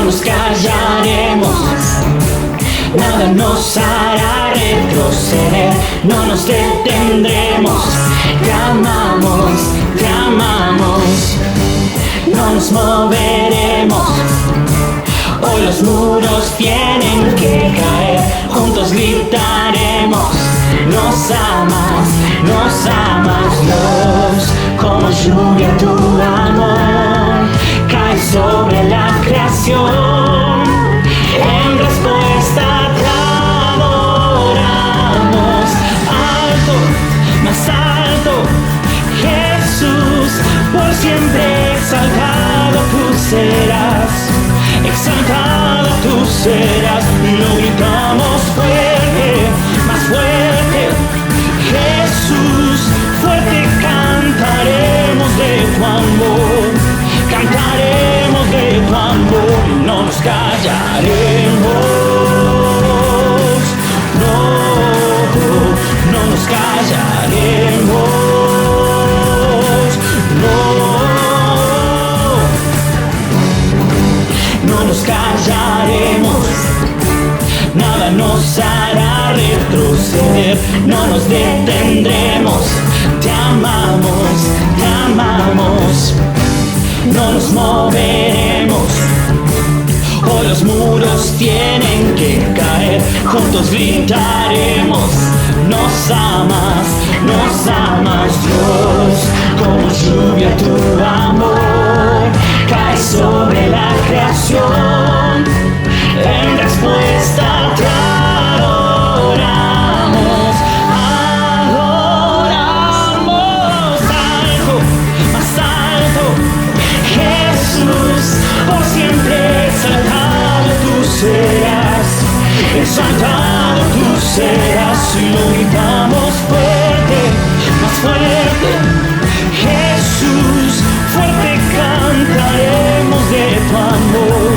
nos callaremos, nada nos hará retroceder, no nos detendremos. Te amamos, no nos moveremos. Hoy los muros tienen que caer, juntos gritaremos. Nos amas, Dios, como lluvia tu amor cae sobre la creación. En respuesta te adoramos, alto, más alto, Jesús, por siempre exaltado tú serás, exaltado tú serás. Lo gritamos fuerte, más fuerte, Jesús, fuerte cantaremos de tu amor, cantaremos de tu amor, no nos callaremos, no nos callaremos, no nos callaremos, nada nos hará retroceder, no nos detendremos. Te amamos, no nos moveremos. Hoy los muros tienen que caer, juntos gritaremos. Nos amas, Dios, como lluvia tu amor cae sobre la creación. En respuesta te adoramos, alto, más alto, Jesús, por siempre exaltado tú serás, exaltado tú serás. Y lo gritamos fuerte, más fuerte, Jesús, fuerte cantaremos de tu amor,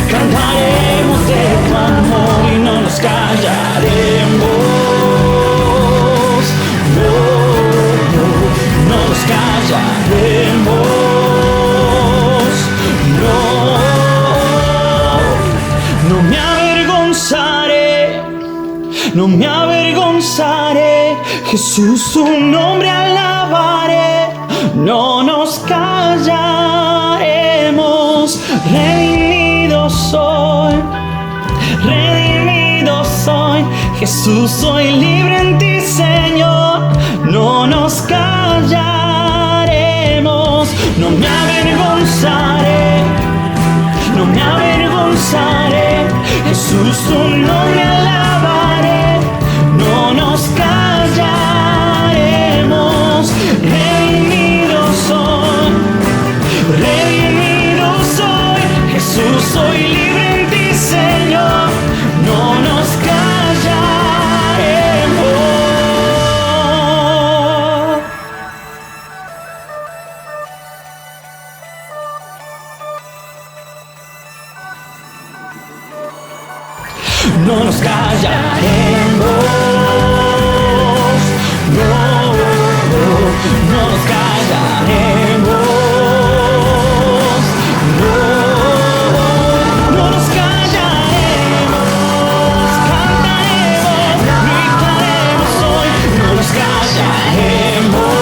cantaremos de tu amor y no nos callaremos, no nos callaremos, no me avergonzaré, Jesús tu nombre alabaré, no nos callaremos, redimido soy, Jesús soy libre en ti, Señor, no nos callaremos, no me avergonzaré, Jesús tu nombre alabaré, no nos callaremos, redimido soy, Jesús soy libre en ti, Señor, no nos callaremos. No nos callaremos, no nos callaremos, no nos callaremos, cantaremos, gritaremos hoy, no nos callaremos,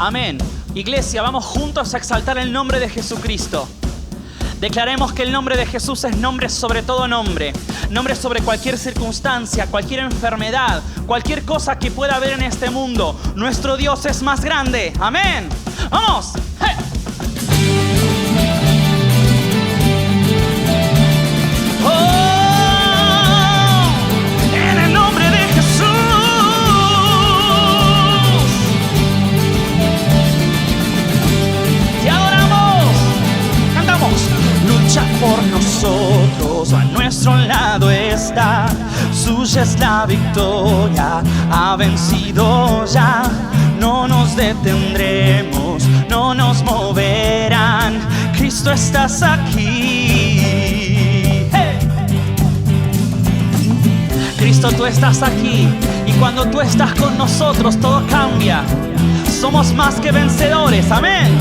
Amén. Iglesia, vamos juntos a exaltar el nombre de Jesucristo. Declaremos que el nombre de Jesús es nombre sobre todo nombre. Nombre sobre cualquier circunstancia, cualquier enfermedad, cualquier cosa que pueda haber en este mundo. Nuestro Dios es más grande. Amén. ¡Vamos! ¡Hey! Por nosotros, a nuestro lado está, suya es la victoria, ha vencido ya. No nos detendremos, no nos moverán, Cristo estás aquí. ¡Hey! Cristo, tú estás aquí, y cuando tú estás con nosotros todo cambia. Somos más que vencedores, amén.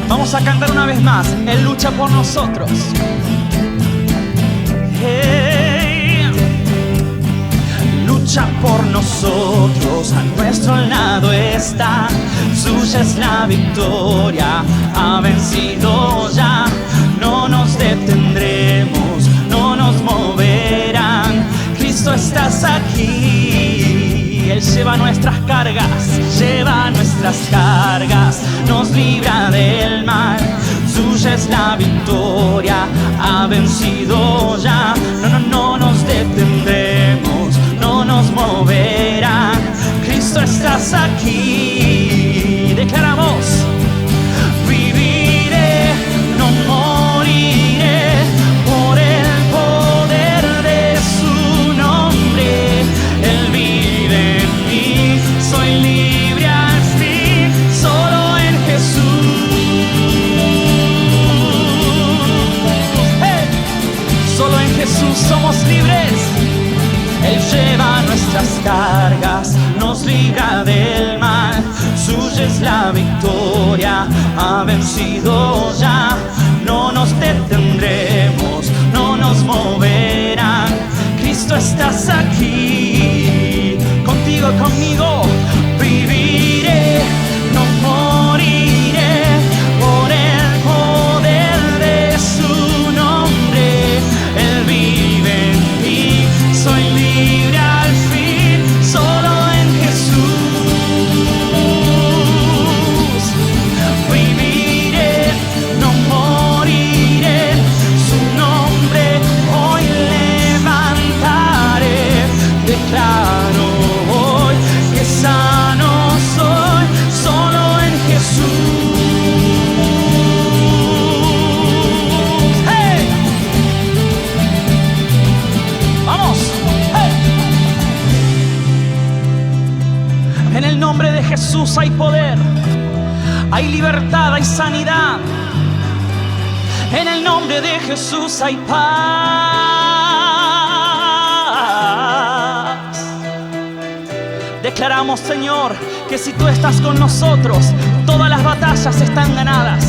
Vamos a cantar una vez más. Él lucha por nosotros. Hey. Lucha por nosotros, a nuestro lado está. Suya es la victoria, ha vencido ya. No nos detendremos, no nos moverán. Cristo, estás aquí. Él lleva nuestras cargas, nos libra del mal. Suya es la victoria, ha vencido ya. No nos detendremos, no nos moverán. Cristo, estás aquí. Declaramos: viviré, no moriré, por el poder de su nombre. Él vive en mí, soy libre al fin, solo en Jesús. ¡Hey! Solo en Jesús somos libres. Él lleva nuestras cargas, nos libra del mal. Suya es la victoria, ha vencido ya. No nos detendremos, no nos moverán. Cristo, estás aquí. Contigo, conmigo. Viviré, no moriré, por el poder de su nombre. Él vive en mí, soy libre al fin, solo en Jesús. Viviré, no moriré, su nombre hoy levantaré. Declaro hoy que sano soy, solo en Jesús. ¡Hey! ¡Vamos! ¡Hey! En el nombre de Jesús hay poder, hay libertad, hay sanidad. En el nombre de Jesús hay paz. Declaramos, Señor, que si tú estás con nosotros, todas las batallas están ganadas.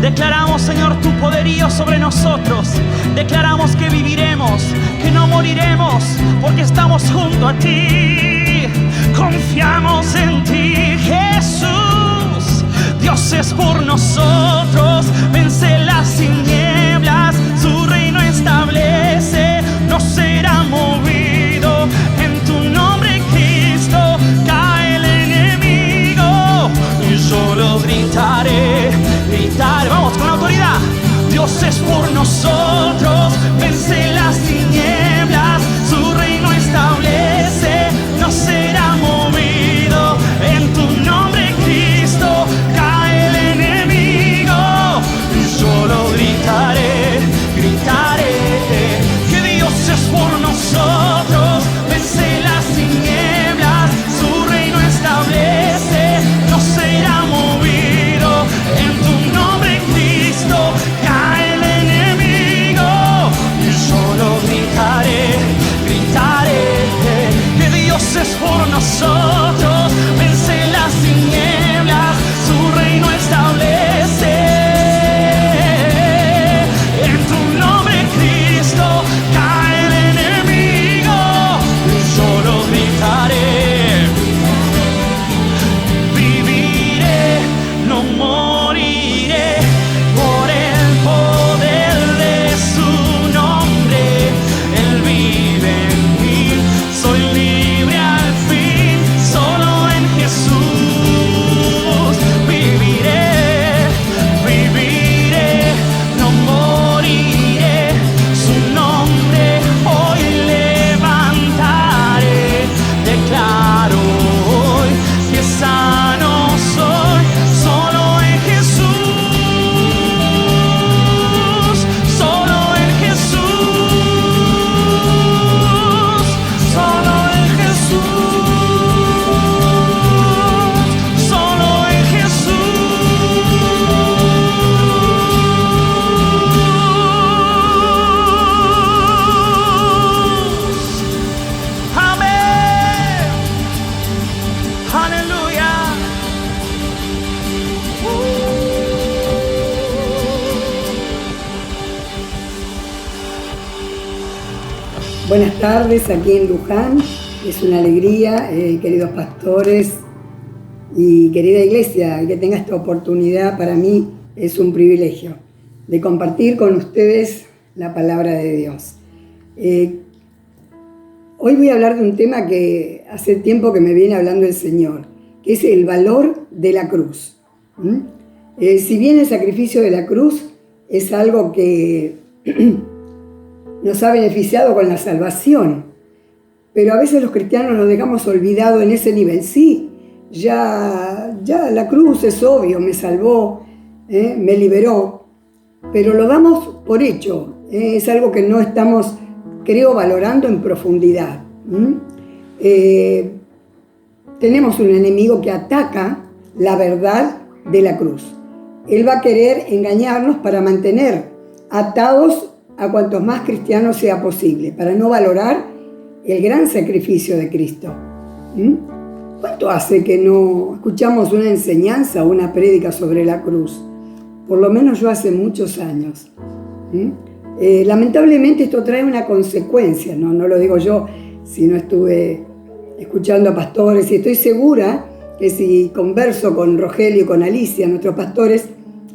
Declaramos, Señor, tu poderío sobre nosotros. Declaramos que viviremos, que no moriremos, porque estamos junto a ti. Confiamos en ti, Jesús. Dios es por nosotros, vence las tinieblas, su reino establece, no será movido. En tu nombre, Cristo, cae el enemigo, y solo gritaré, vamos con autoridad. Dios es por nosotros, vence las tinieblas, su reino establece, no será movido. En tu nombre, Cristo, cae el enemigo, y solo gritaré, que Dios es por nosotros, vence las tinieblas, su reino establece, no será movido. En tu nombre, Cristo, cae el enemigo, y solo Buenas tardes aquí en Luján. Es una alegría, queridos pastores y querida iglesia, que tenga esta oportunidad. Para mí es un privilegio de compartir con ustedes la palabra de Dios. Hoy voy a hablar de un tema que hace tiempo que me viene hablando el Señor, que es el valor de la cruz. Si bien el sacrificio de la cruz es algo que nos ha beneficiado con la salvación, pero a veces los cristianos nos dejamos olvidados en ese nivel. Sí, ya la cruz es obvio, me salvó, me liberó, pero lo damos por hecho. Es algo que no estamos, creo, valorando en profundidad. Tenemos un enemigo que ataca la verdad de la cruz. Él va a querer engañarnos para mantener atados a cuantos más cristianos sea posible, para no valorar el gran sacrificio de Cristo. ¿Cuánto hace que no escuchamos una enseñanza o una prédica sobre la cruz? Por lo menos yo hace muchos años. Lamentablemente esto trae una consecuencia, no lo digo yo, si no estuve escuchando a pastores, y estoy segura que si converso con Rogelio y con Alicia, nuestros pastores,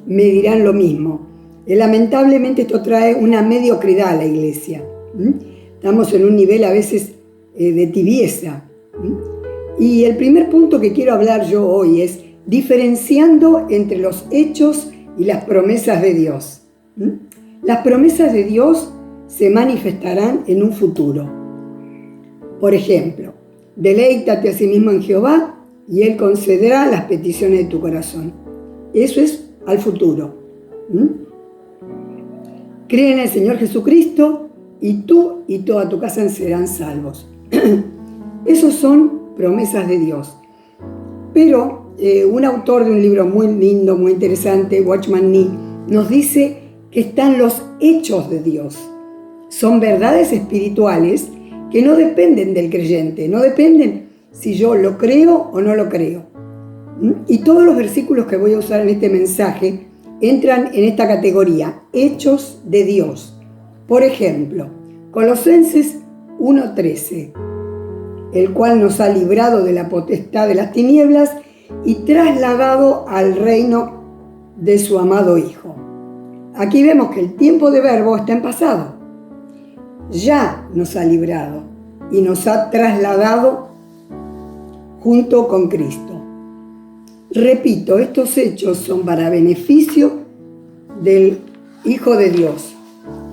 me dirán lo mismo. Lamentablemente esto trae una mediocridad a la iglesia. Estamos en un nivel a veces de tibieza. Y el primer punto que quiero hablar yo hoy es diferenciando entre los hechos y las promesas de Dios. Las promesas de Dios se manifestarán en un futuro. Por ejemplo, deleítate a sí mismo en Jehová y Él concederá las peticiones de tu corazón. Eso es al futuro. Cree en el Señor Jesucristo y tú y toda tu casa serán salvos. Esos son promesas de Dios. Pero un autor de un libro muy lindo, muy interesante, Watchman Nee, nos dice que están los hechos de Dios. Son verdades espirituales que no dependen del creyente, no dependen si yo lo creo o no lo creo. Y todos los versículos que voy a usar en este mensaje entran en esta categoría, hechos de Dios. Por ejemplo, Colosenses 1:13, el cual nos ha librado de la potestad de las tinieblas y trasladado al reino de su amado Hijo. Aquí vemos que el tiempo de verbo está en pasado. Ya nos ha librado y nos ha trasladado junto con Cristo. Repito, estos hechos son para beneficio del Hijo de Dios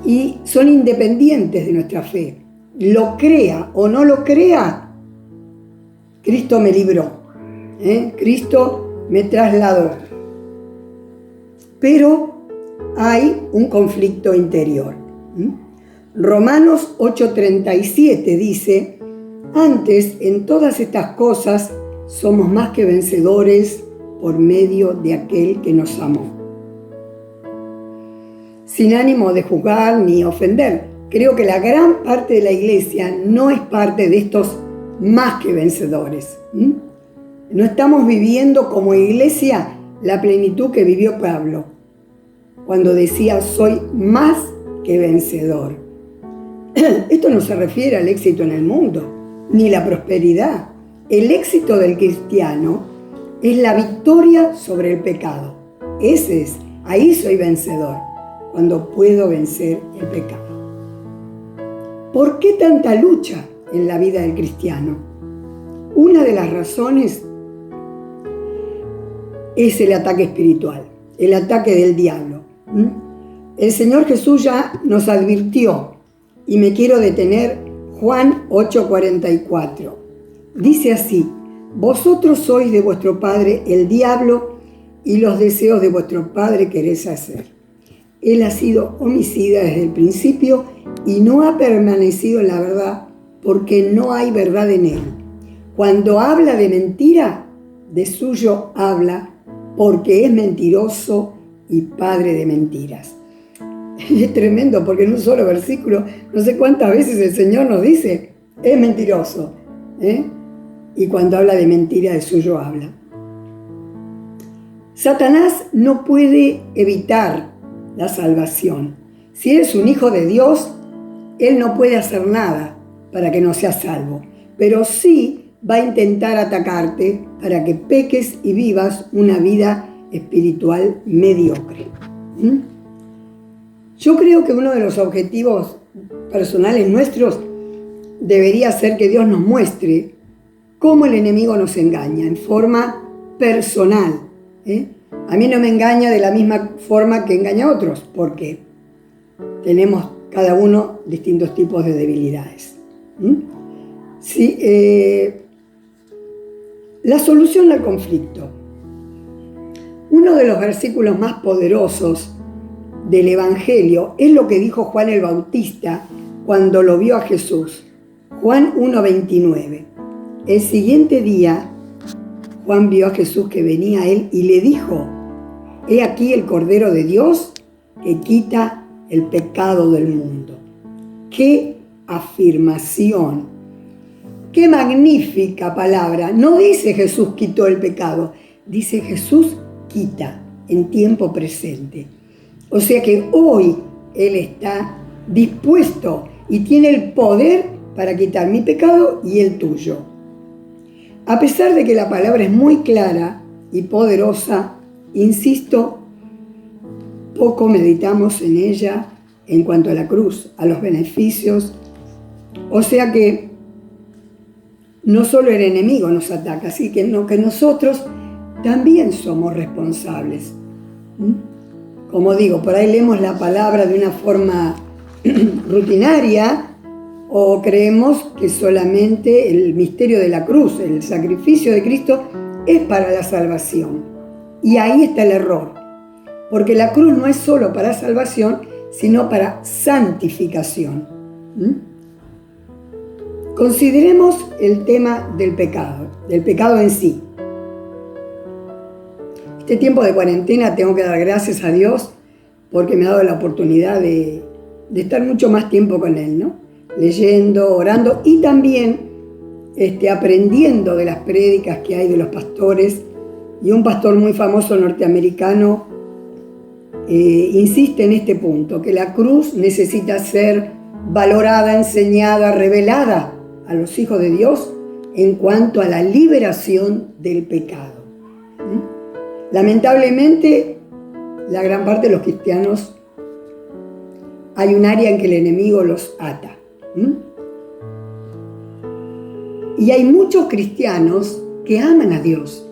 y son independientes de nuestra fe. Lo crea o no lo crea, Cristo me libró, Cristo me trasladó. Pero hay un conflicto interior. Romanos 8:37 dice: antes en todas estas cosas somos más que vencedores por medio de aquel que nos amó. Sin ánimo de juzgar ni ofender, creo que la gran parte de la iglesia no es parte de estos más que vencedores. No estamos viviendo como iglesia la plenitud que vivió Pablo, cuando decía: soy más que vencedor. Esto no se refiere al éxito en el mundo, ni la prosperidad. El éxito del cristiano es la victoria sobre el pecado. Ese es, ahí soy vencedor, cuando puedo vencer el pecado. ¿Por qué tanta lucha en la vida del cristiano? Una de las razones es el ataque espiritual, el ataque del diablo. El Señor Jesús ya nos advirtió, y me quiero detener, Juan 8:44. Dice así: vosotros sois de vuestro padre el diablo, y los deseos de vuestro padre queréis hacer. Él ha sido homicida desde el principio y no ha permanecido en la verdad, porque no hay verdad en él. Cuando habla de mentira, de suyo habla, porque es mentiroso y padre de mentiras. Es tremendo, porque en un solo versículo, no sé cuántas veces el Señor nos dice: es mentiroso, y cuando habla de mentira, de suyo habla. Satanás no puede evitar la salvación. Si eres un hijo de Dios, él no puede hacer nada para que no seas salvo, pero sí va a intentar atacarte para que peques y vivas una vida espiritual mediocre. Yo creo que uno de los objetivos personales nuestros debería ser que Dios nos muestre cómo el enemigo nos engaña en forma personal. A mí no me engaña de la misma forma que engaña a otros, porque tenemos cada uno distintos tipos de debilidades. Sí, la solución al conflicto. Uno de los versículos más poderosos del Evangelio es lo que dijo Juan el Bautista cuando lo vio a Jesús. Juan 1:29. El siguiente día, Juan vio a Jesús que venía a él y le dijo: he aquí el Cordero de Dios que quita el pecado del mundo. ¡Qué afirmación! ¡Qué magnífica palabra! No dice Jesús quitó el pecado, dice Jesús quita en tiempo presente. O sea que hoy Él está dispuesto y tiene el poder para quitar mi pecado y el tuyo. A pesar de que la palabra es muy clara y poderosa, insisto, poco meditamos en ella en cuanto a la cruz, a los beneficios. O sea que no solo el enemigo nos ataca, así que nosotros también somos responsables. Como digo, por ahí leemos la palabra de una forma rutinaria o creemos que solamente el misterio de la cruz, el sacrificio de Cristo, es para la salvación. Y ahí está el error, porque la cruz no es solo para salvación, sino para santificación. Consideremos el tema del pecado en sí. Este tiempo de cuarentena tengo que dar gracias a Dios porque me ha dado la oportunidad de estar mucho más tiempo con Él, ¿no? Leyendo, orando y también aprendiendo de las prédicas que hay de los pastores. Y un pastor muy famoso norteamericano insiste en este punto, que la cruz necesita ser valorada, enseñada, revelada a los hijos de Dios en cuanto a la liberación del pecado. Lamentablemente, la gran parte de los cristianos, hay un área en que el enemigo los ata. Y hay muchos cristianos que aman a Dios,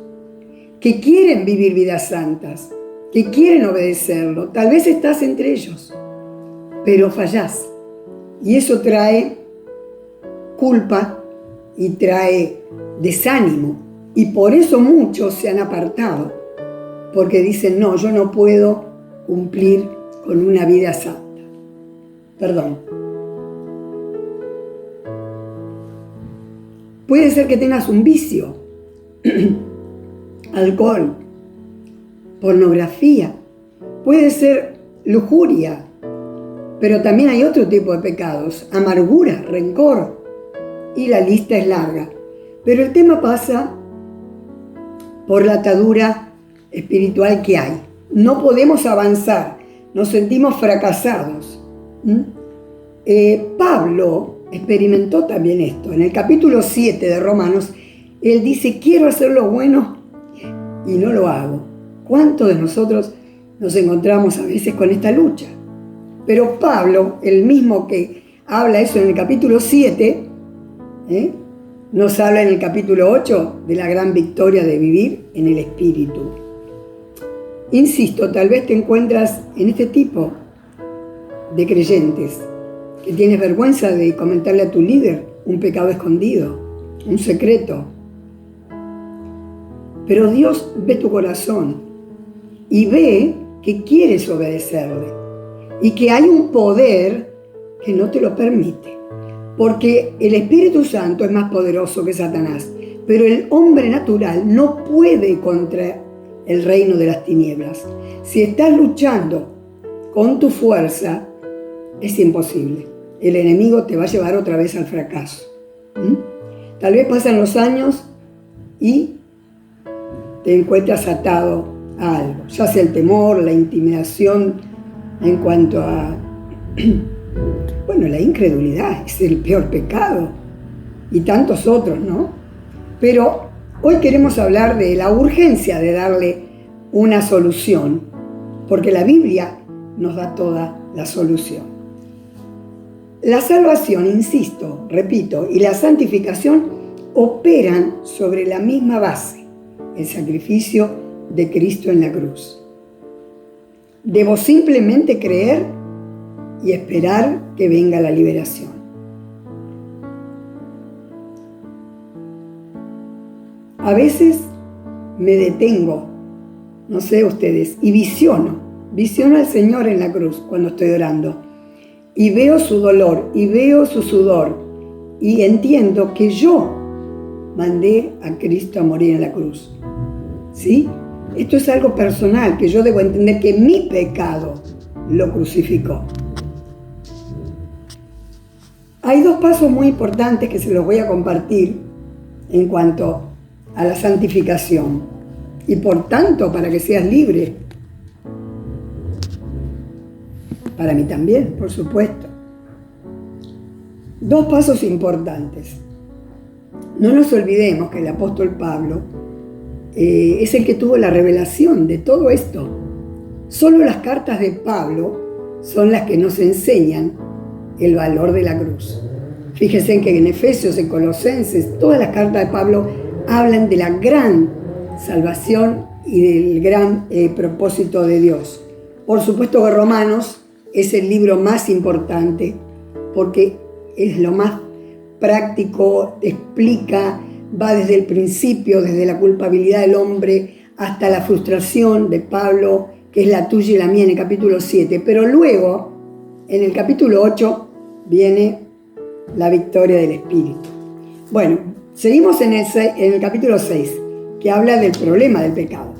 que quieren vivir vidas santas, que quieren obedecerlo. Tal vez estás entre ellos, pero fallás. Y eso trae culpa y trae desánimo. Y por eso muchos se han apartado, porque dicen, no, yo no puedo cumplir con una vida santa. Perdón. Puede ser que tengas un vicio, alcohol, pornografía, puede ser lujuria, pero también hay otro tipo de pecados, amargura, rencor, y la lista es larga. Pero el tema pasa por la atadura espiritual que hay. No podemos avanzar, nos sentimos fracasados. Pablo experimentó también esto. En el capítulo 7 de Romanos, él dice, quiero hacer lo bueno y no lo hago. ¿Cuántos de nosotros nos encontramos a veces con esta lucha? Pero Pablo, el mismo que habla eso en el capítulo 7, nos habla en el capítulo 8 de la gran victoria de vivir en el Espíritu. Insisto, tal vez te encuentras en este tipo de creyentes que tienes vergüenza de comentarle a tu líder un pecado escondido, un secreto. Pero Dios ve tu corazón y ve que quieres obedecerle y que hay un poder que no te lo permite. Porque el Espíritu Santo es más poderoso que Satanás, pero el hombre natural no puede contra el reino de las tinieblas. Si estás luchando con tu fuerza, es imposible. El enemigo te va a llevar otra vez al fracaso. Tal vez pasan los años y te encuentras atado a algo, ya sea el temor, la intimidación en cuanto a Bueno, la incredulidad es el peor pecado y tantos otros, ¿no? Pero hoy queremos hablar de la urgencia de darle una solución, porque la Biblia nos da toda la solución. La salvación, insisto, repito, y la santificación operan sobre la misma base, el sacrificio de Cristo en la cruz. Debo simplemente creer y esperar que venga la liberación. A veces me detengo, no sé ustedes, y visiono al Señor en la cruz cuando estoy orando. Y veo su dolor, y veo su sudor, y entiendo que yo mandé a Cristo a morir en la cruz. ¿Sí? Esto es algo personal, que yo debo entender que mi pecado lo crucificó. Hay dos pasos muy importantes que se los voy a compartir en cuanto a la santificación. Y por tanto, para que seas libre. Para mí también, por supuesto. Dos pasos importantes. No nos olvidemos que el apóstol Pablo es el que tuvo la revelación de todo esto. Solo las cartas de Pablo son las que nos enseñan el valor de la cruz. Fíjense que en Efesios, en Colosenses, todas las cartas de Pablo hablan de la gran salvación y del gran propósito de Dios. Por supuesto que Romanos es el libro más importante porque es lo más práctico, explica, va desde el principio, desde la culpabilidad del hombre hasta la frustración de Pablo, que es la tuya y la mía en el capítulo 7. Pero luego, en el capítulo 8, viene la victoria del Espíritu. Bueno, seguimos en el capítulo 6, que habla del problema del pecado.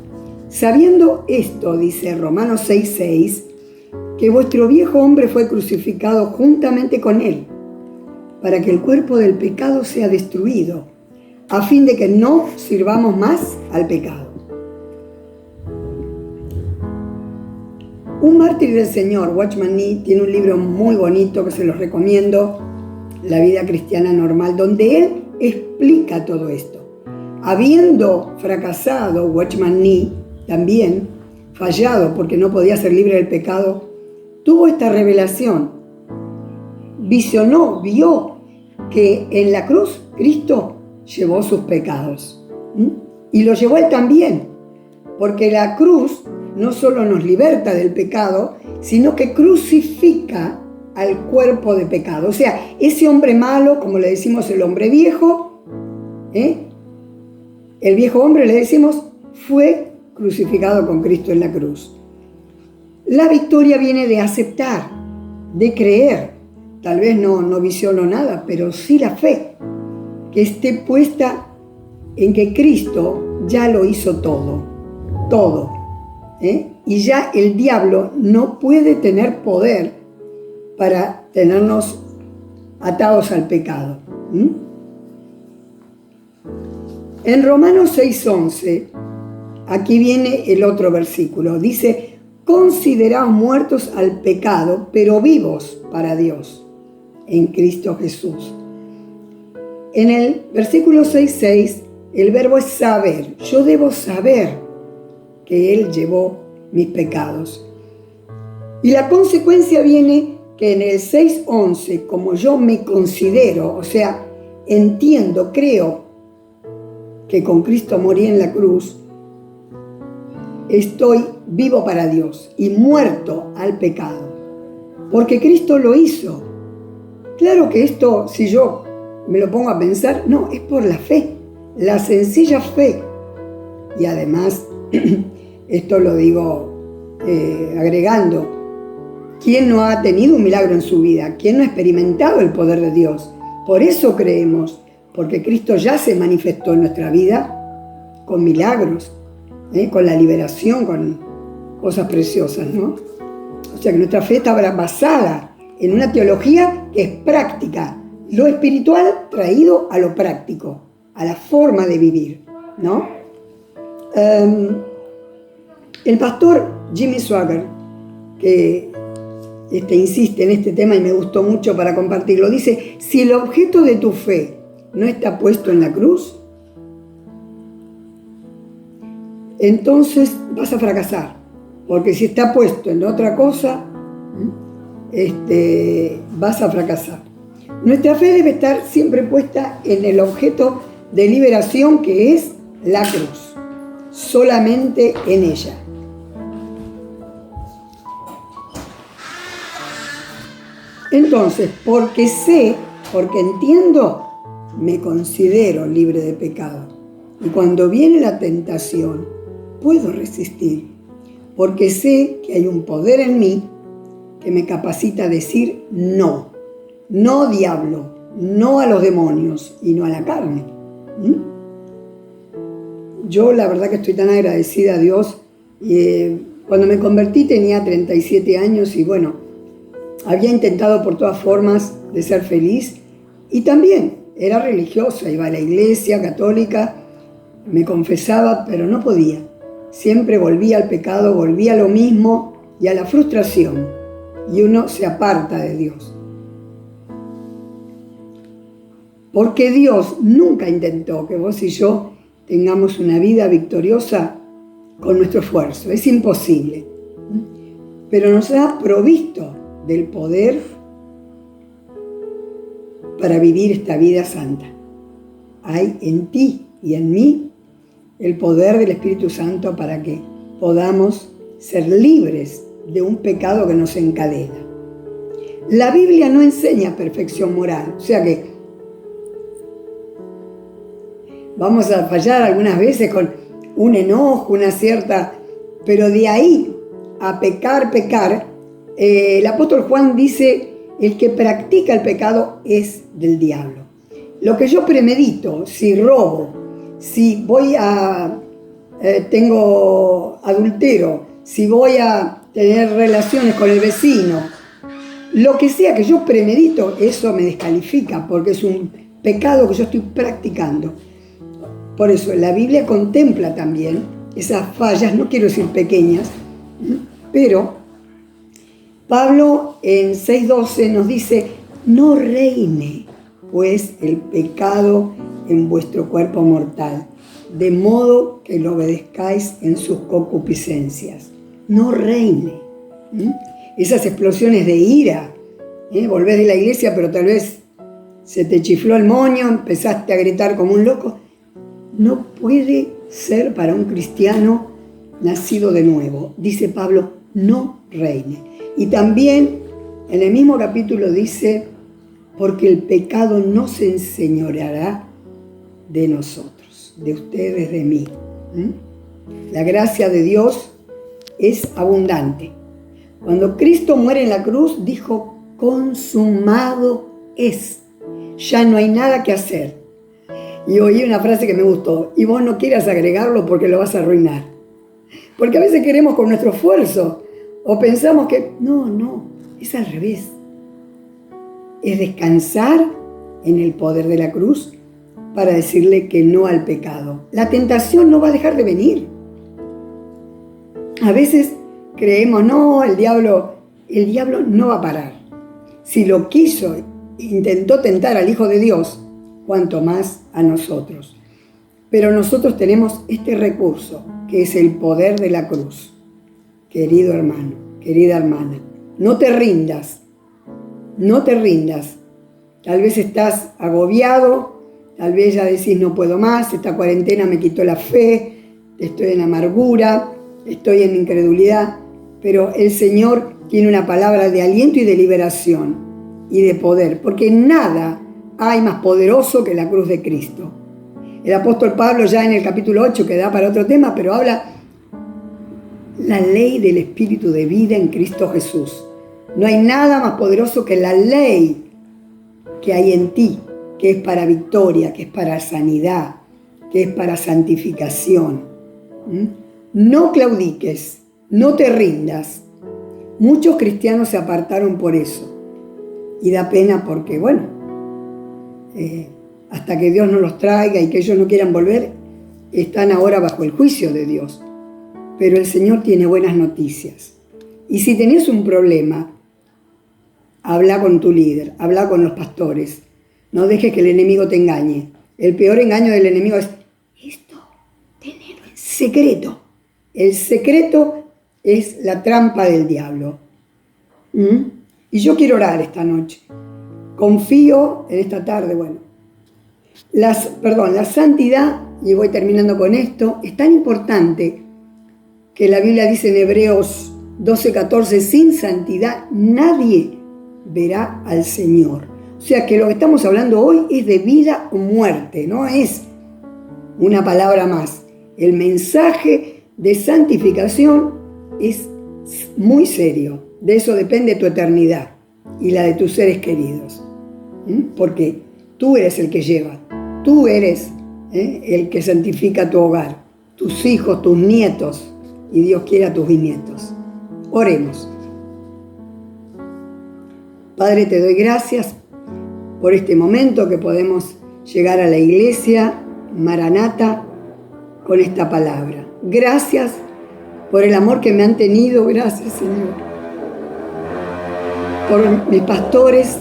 Sabiendo esto, dice Romanos 6:6, que vuestro viejo hombre fue crucificado juntamente con él, para que el cuerpo del pecado sea destruido, a fin de que no sirvamos más al pecado. Un mártir del Señor, Watchman Nee, tiene un libro muy bonito que se los recomiendo, La vida cristiana normal, donde él explica todo esto. Habiendo fracasado, Watchman Nee también, fallado porque no podía ser libre del pecado, tuvo esta revelación. Visionó, vio que en la cruz Cristo llevó sus pecados. Y lo llevó él también, porque la cruz no solo nos liberta del pecado, sino que crucifica al cuerpo de pecado. O sea, ese hombre malo, como le decimos el hombre viejo, el viejo hombre le decimos, fue crucificado con Cristo en la cruz. La victoria viene de aceptar, de creer. Tal vez no visiono nada, pero sí la fe, que esté puesta en que Cristo ya lo hizo todo. Y ya el diablo no puede tener poder para tenernos atados al pecado. En Romanos 6:11, aquí viene el otro versículo, dice: consideraos muertos al pecado, pero vivos para Dios, en Cristo Jesús. En el versículo 6:6, el verbo es saber. Yo debo saber que Él llevó mis pecados. Y la consecuencia viene que en el 6:11, como yo me considero, o sea, entiendo, creo que con Cristo morí en la cruz, estoy vivo para Dios y muerto al pecado, porque Cristo lo hizo. Claro que esto, si yo me lo pongo a pensar, no, es por la fe, la sencilla fe. Y además, esto lo digo agregando, ¿quién no ha tenido un milagro en su vida? ¿Quién no ha experimentado el poder de Dios? Por eso creemos, porque Cristo ya se manifestó en nuestra vida con milagros, con la liberación, con cosas preciosas, ¿no? O sea que nuestra fe está basada en una teología que es práctica, lo espiritual traído a lo práctico, a la forma de vivir, ¿no? El pastor Jimmy Swaggart, que insiste en este tema y me gustó mucho para compartirlo. Dice, si el objeto de tu fe no está puesto en la cruz, entonces vas a fracasar. Porque si está puesto en otra cosa, vas a fracasar. Nuestra fe debe estar siempre puesta en el objeto de liberación que es la cruz. Solamente en ella. Entonces, porque entiendo, me considero libre de pecado. Y cuando viene la tentación, puedo resistir. Porque sé que hay un poder en mí que me capacita a decir no. No, diablo, no a los demonios y no a la carne. Yo la verdad que estoy tan agradecida a Dios. Cuando me convertí tenía 37 años y bueno, había intentado por todas formas de ser feliz y también era religiosa, iba a la iglesia católica, me confesaba, pero no podía. Siempre volvía al pecado, volvía a lo mismo y a la frustración. Y uno se aparta de Dios. Porque Dios nunca intentó que vos y yo tengamos una vida victoriosa con nuestro esfuerzo. Es imposible. Pero nos ha provisto del poder para vivir esta vida santa. Hay en ti y en mí el poder del Espíritu Santo para que podamos ser libres de un pecado que nos encadena. La Biblia no enseña perfección moral, o sea que vamos a fallar algunas veces con un enojo, una cierta... Pero de ahí a pecar, el apóstol Juan dice, el que practica el pecado es del diablo. Lo que yo premedito, si robo, si voy a... tengo adultero, si voy a tener relaciones con el vecino, lo que sea que yo premedito, eso me descalifica porque es un pecado que yo estoy practicando. Por eso la Biblia contempla también esas fallas, no quiero decir pequeñas, pero Pablo en 6:12 nos dice, no reine pues el pecado en vuestro cuerpo mortal, de modo que lo obedezcáis en sus concupiscencias. No reine. Esas explosiones de ira, volvés de la iglesia pero tal vez se te chifló el moño, empezaste a gritar como un loco. No puede ser para un cristiano nacido de nuevo. Dice Pablo, no reine. Y también en el mismo capítulo dice, porque el pecado no se enseñoreará de nosotros, de ustedes, de mí. La gracia de Dios es abundante. Cuando Cristo muere en la cruz, dijo, consumado es. Ya no hay nada que hacer. Y oí una frase que me gustó, y vos no quieras agregarlo porque lo vas a arruinar. Porque a veces queremos con nuestro esfuerzo, o pensamos que, no, es al revés. Es descansar en el poder de la cruz para decirle que no al pecado. La tentación no va a dejar de venir. A veces creemos, no, el diablo no va a parar. Si lo quiso, intentó tentar al Hijo de Dios, cuanto más a nosotros. Pero nosotros tenemos este recurso, que es el poder de la cruz. Querido hermano, querida hermana, no te rindas, no te rindas. Tal vez estás agobiado, tal vez ya decís no puedo más, esta cuarentena me quitó la fe, estoy en amargura, estoy en incredulidad, pero el Señor tiene una palabra de aliento y de liberación y de poder, porque nada hay más poderoso que la cruz de Cristo. El apóstol Pablo ya en el capítulo 8, que da para otro tema, pero habla la ley del Espíritu de vida en Cristo Jesús. No hay nada más poderoso que la ley que hay en ti, que es para victoria, que es para sanidad, que es para santificación. No claudiques, no te rindas. Muchos cristianos se apartaron por eso. Y da pena porque, hasta que Dios no los traiga y que ellos no quieran volver, están ahora bajo el juicio de Dios. Pero el Señor tiene buenas noticias. Y si tenés un problema, habla con tu líder, habla con los pastores. No dejes que el enemigo te engañe. El peor engaño del enemigo es esto, tenelo en secreto. El secreto es la trampa del diablo. Y yo quiero orar esta noche. Confío en esta tarde, la santidad, y voy terminando con esto, es tan importante que la Biblia dice en Hebreos 12:14, sin santidad nadie verá al Señor. O sea que lo que estamos hablando hoy es de vida o muerte, no es una palabra más. El mensaje de santificación es muy serio. De eso depende tu eternidad y la de tus seres queridos. Porque tú eres el que lleva, tú eres el que santifica tu hogar, tus hijos, tus nietos, y Dios quiera tus bisnietos. Oremos. Padre, te doy gracias por este momento que podemos llegar a la iglesia Maranata con esta palabra. Gracias por el amor que me han tenido, gracias Señor, por mis pastores.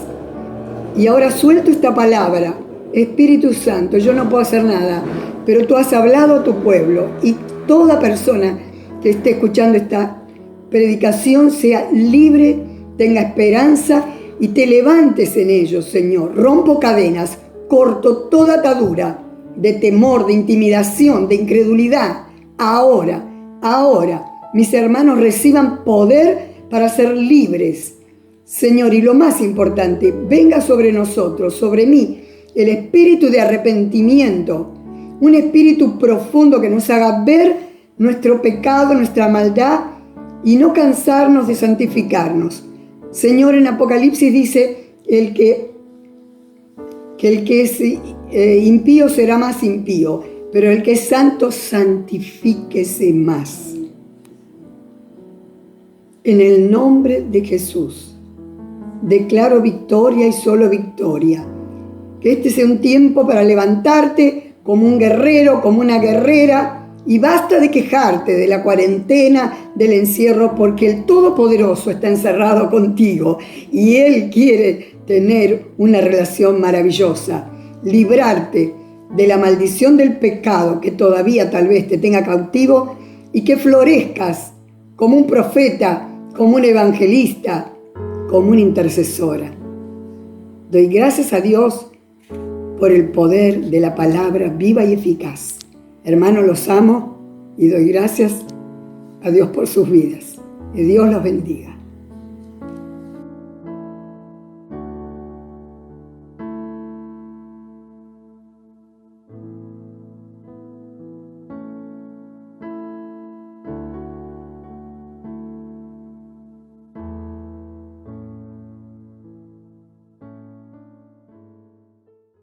Y ahora suelto esta palabra, Espíritu Santo, yo no puedo hacer nada, pero tú has hablado a tu pueblo, y toda persona que esté escuchando esta predicación sea libre, tenga esperanza y te levantes en ellos, Señor. Rompo cadenas, corto toda atadura de temor, de intimidación, de incredulidad. Ahora, mis hermanos reciban poder para ser libres, Señor. Y lo más importante, venga sobre nosotros, sobre mí, el espíritu de arrepentimiento, un espíritu profundo que nos haga ver nuestro pecado, nuestra maldad, y no cansarnos de santificarnos. Señor, en Apocalipsis dice que el que es impío será más impío, pero el que es santo, santifíquese más. En el nombre de Jesús, declaro victoria y solo victoria. Que este sea un tiempo para levantarte como un guerrero, como una guerrera, y basta de quejarte de la cuarentena, del encierro, porque el Todopoderoso está encerrado contigo y Él quiere tener una relación maravillosa, librarte de la maldición del pecado que todavía tal vez te tenga cautivo, y que florezcas como un profeta, como un evangelista, como una intercesora. Doy gracias a Dios por el poder de la palabra viva y eficaz. Hermanos, los amo y doy gracias a Dios por sus vidas. Que Dios los bendiga.